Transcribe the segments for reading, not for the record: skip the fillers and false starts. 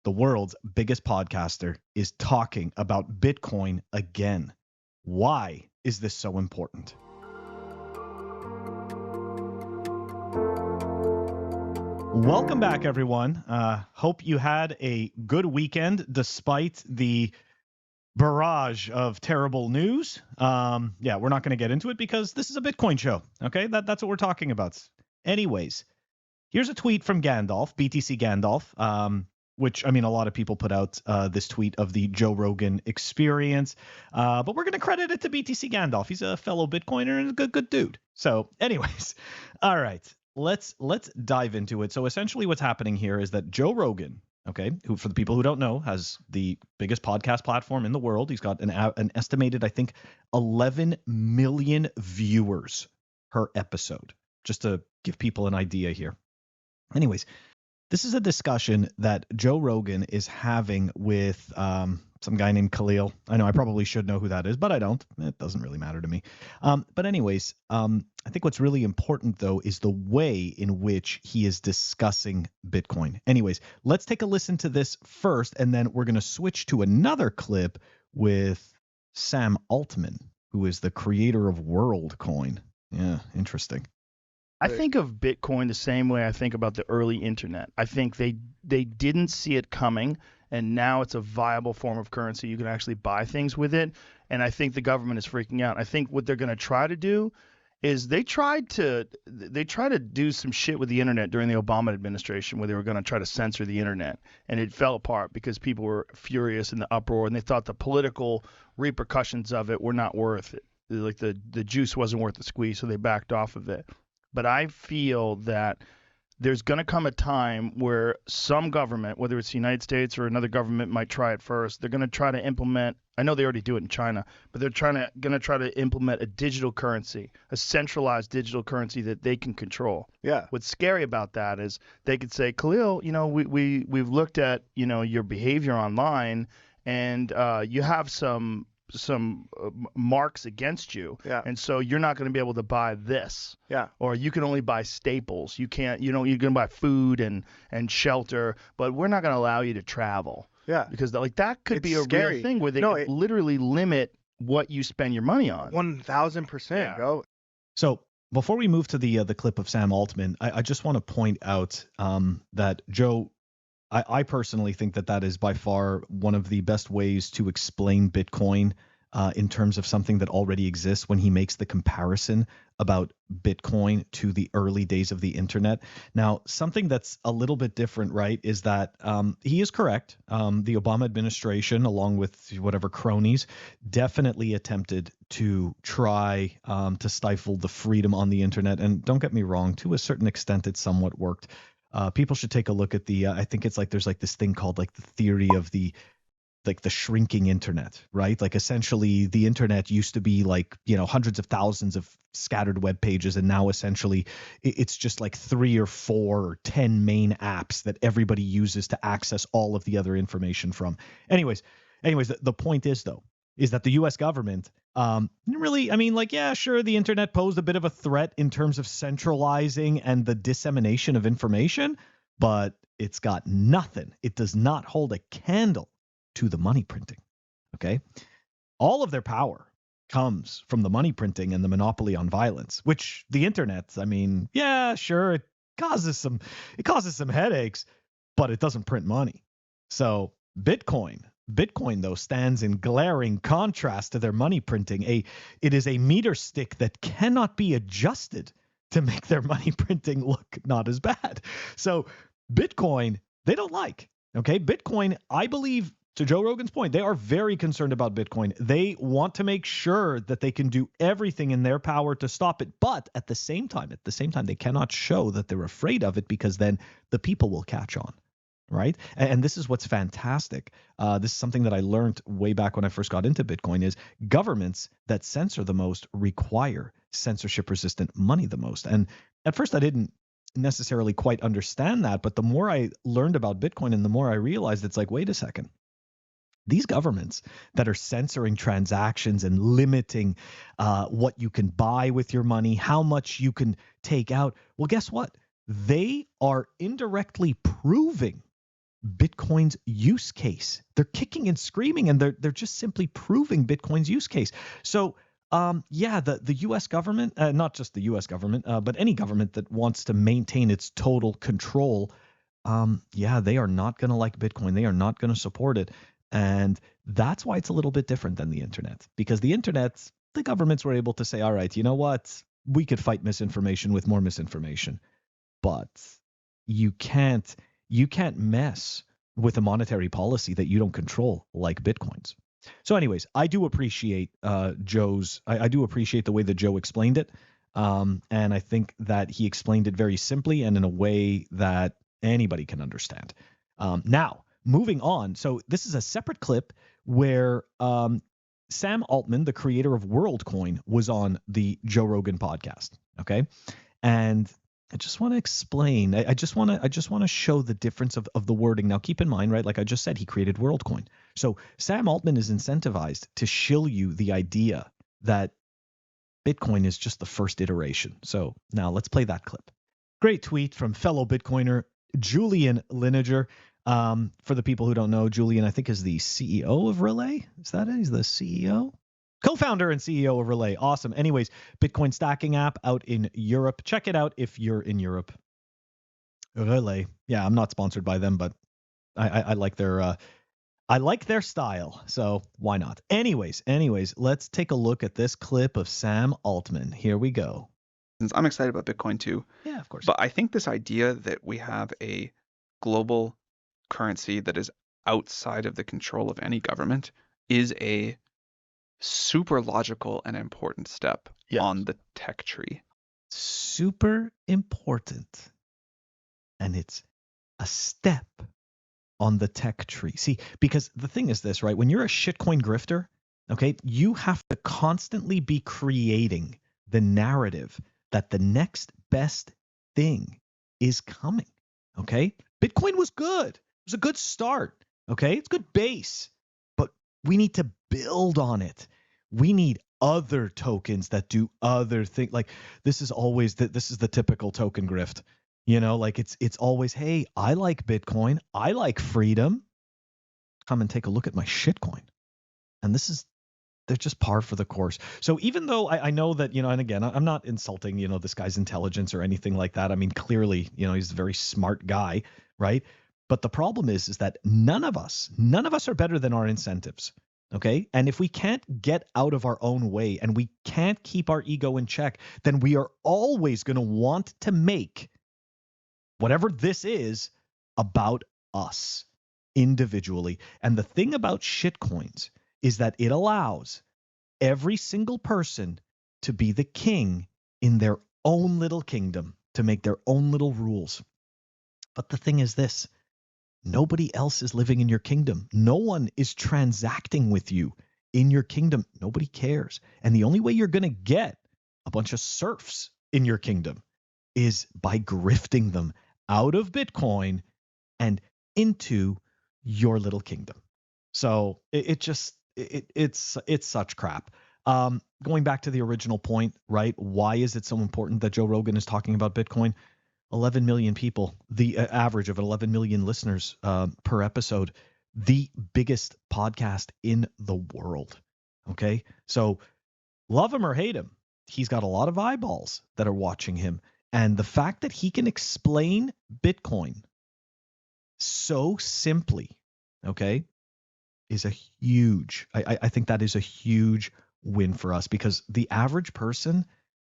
the world's biggest podcaster, is talking about Bitcoin again. Why is this so important? Welcome back, everyone. Hope you had a good weekend despite the barrage of terrible news. We're not going to get into it because this is a Bitcoin show. Okay, that's what we're talking about. Anyways, here's a tweet from Gandalf, BTC Gandalf, which, I mean, a lot of people put out this tweet of the Joe Rogan experience, but we're going to credit it to BTC Gandalf. He's a fellow Bitcoiner and a good dude. So anyways, all right, let's dive into it. So essentially what's happening here is that Joe Rogan, okay, who, for the people who don't know, has the biggest podcast platform in the world. He's got an estimated, I think, 11 million viewers per episode, just to give people an idea here. Anyways, this is a discussion that Joe Rogan is having with some guy named Khalil. I know I probably should know who that is, but I don't. It doesn't really matter to me. But anyways, I think what's really important, though, is the way in which he is discussing Bitcoin. Anyways, let's take a listen to this first, and then we're going to switch to another clip with Sam Altman, who is the creator of WorldCoin. Yeah, interesting. I think of Bitcoin the same way I think about the early internet. I think they didn't see it coming, and now it's a viable form of currency. You can actually buy things with it, and I think the government is freaking out. I think what they're going to try to do is they tried to do some shit with the internet during the Obama administration, where they were going to try to censor the internet, and it fell apart because people were furious in the uproar, and they thought the political repercussions of it were not worth it. Like the juice wasn't worth the squeeze, so they backed off of it. But I feel that there's going to come a time where some government, whether it's the United States or another government, might try it first. They're going to try to implement, I know they already do it in China, but they're going to try to implement a digital currency, a centralized digital currency that they can control. Yeah. What's scary about that is they could say, Khalil, we've looked at, your behavior online, and you have some marks against you, and so you're not going to be able to buy this, or you can only buy staples. You can't, you're going to buy food and shelter, but we're not going to allow you to travel, because that could be a scary. real thing where they could literally limit what you spend your money on. 1000%, bro. So before we move to the clip of Sam Altman, I just want to point out that Joe, I personally think that is by far one of the best ways to explain Bitcoin in terms of something that already exists, when he makes the comparison about Bitcoin to the early days of the internet. Now, something that's a little bit different, right, is that he is correct. The Obama administration, along with whatever cronies, definitely attempted to try to stifle the freedom on the internet. And don't get me wrong, to a certain extent, it somewhat worked. People should take a look at I think it's there's this thing called the theory of the shrinking internet, right? Essentially the internet used to be hundreds of thousands of scattered web pages, and now essentially it's just 3 or 4 or 10 main apps that everybody uses to access all of the other information from. Anyways, the point is, though, is that the U.S. government really, sure, the internet posed a bit of a threat in terms of centralizing and the dissemination of information, but it's got nothing. It does not hold a candle to the money printing, okay? All of their power comes from the money printing and the monopoly on violence, which the internet, sure, it causes some headaches, but it doesn't print money. So Bitcoin, though, stands in glaring contrast to their money printing. It is a meter stick that cannot be adjusted to make their money printing look not as bad. So Bitcoin, they don't like. Okay, Bitcoin, I believe, to Joe Rogan's point, they are very concerned about Bitcoin. They want to make sure that they can do everything in their power to stop it. But at the same time, they cannot show that they're afraid of it, because then the people will catch on. Right. And this is what's fantastic. This is something that I learned way back when I first got into Bitcoin, is governments that censor the most require censorship resistant money the most. And at first I didn't necessarily quite understand that. But the more I learned about Bitcoin and the more I realized, it's wait a second. These governments that are censoring transactions and limiting what you can buy with your money, how much you can take out. Well, guess what? They are indirectly proving Bitcoin's use case. They're kicking and screaming, and they're just simply proving Bitcoin's use case. So yeah, the U.S. government, not just the U.S. government, but any government that wants to maintain its total control, yeah, they are not going to like Bitcoin. They are not going to support it. And that's why it's a little bit different than the internet, because the internet, the governments were able to say, all right, you know what? We could fight misinformation with more misinformation, but you can't mess with a monetary policy that you don't control like Bitcoin's. So anyways, I do appreciate Joe's, I do appreciate the way that Joe explained it. And I think that he explained it very simply and in a way that anybody can understand. Now, moving on. So this is a separate clip where Sam Altman, the creator of WorldCoin, was on the Joe Rogan podcast. Okay. And I just want to explain. I just want to show the difference of the wording. Now, keep in mind, right? Like I just said, he created WorldCoin. So Sam Altman is incentivized to shill you the idea that Bitcoin is just the first iteration. So now let's play that clip. Great tweet from fellow Bitcoiner Julian Lineger. For the people who don't know, Julian, I think, is the CEO of Relay. Is that it? He's the CEO? Co-founder and CEO of Relay. Awesome. Anyways, Bitcoin stacking app out in Europe. Check it out if you're in Europe. Relay. Yeah, I'm not sponsored by them, but I like their style. So why not? Anyways, let's take a look at this clip of Sam Altman. Here we go. I'm excited about Bitcoin too. Yeah, of course. But I think this idea that we have a global currency that is outside of the control of any government is a super logical and important step on the tech tree. Super important. And it's a step on the tech tree. See, because the thing is this, right? When you're a shitcoin grifter, okay, you have to constantly be creating the narrative that the next best thing is coming, okay? Bitcoin was good. It was a good start, okay? It's good base, but we need to build on it. We need other tokens that do other things. Like this is always this is the typical token grift. You know, like it's always, hey, I like Bitcoin. I like freedom. Come and take a look at my shitcoin. And they're just par for the course. So even though I know that, you know, and again, I'm not insulting, you know, this guy's intelligence or anything like that. I mean, clearly, you know, he's a very smart guy, right? But the problem is that none of us are better than our incentives. Okay. And if we can't get out of our own way and we can't keep our ego in check, then we are always going to want to make whatever this is about us individually. And the thing about shitcoins is that it allows every single person to be the king in their own little kingdom, to make their own little rules. But the thing is this, nobody else is living in your kingdom. No one is transacting with you in your kingdom. Nobody cares. And the only way you're going to get a bunch of serfs in your kingdom is by grifting them out of Bitcoin and into your little kingdom. So it's such crap. Going back to the original point, right? Why is it so important that Joe Rogan is talking about Bitcoin? 11 million people, the average of 11 million listeners per episode, the biggest podcast in the world. Okay. So love him or hate him, he's got a lot of eyeballs that are watching him. And the fact that he can explain Bitcoin so simply, okay, is a huge, I think that is a huge win for us, because the average person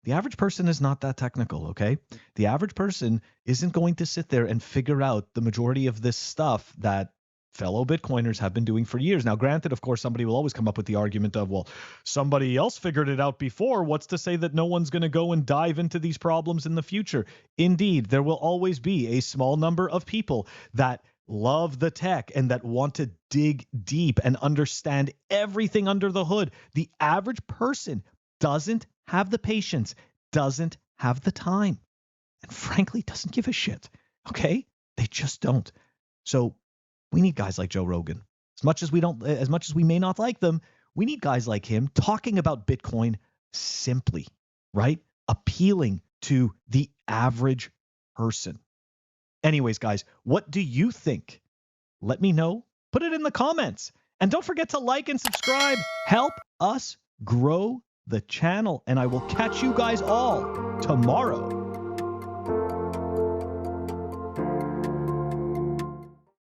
is not that technical, okay? The average person isn't going to sit there and figure out the majority of this stuff that fellow Bitcoiners have been doing for years. Now, granted, of course, somebody will always come up with the argument of, well, somebody else figured it out before. What's to say that no one's going to go and dive into these problems in the future? Indeed, there will always be a small number of people that love the tech and that want to dig deep and understand everything under the hood. The average person doesn't have the patience, doesn't have the time, and frankly doesn't give a shit. Okay? They just don't. So we need guys like Joe Rogan. As much as we may not like them, we need guys like him talking about Bitcoin simply, right? Appealing to the average person. Anyways, guys, what do you think Let me know. Put it in the comments. And don't forget to like and subscribe. Help us grow the channel. And I will catch you guys all tomorrow.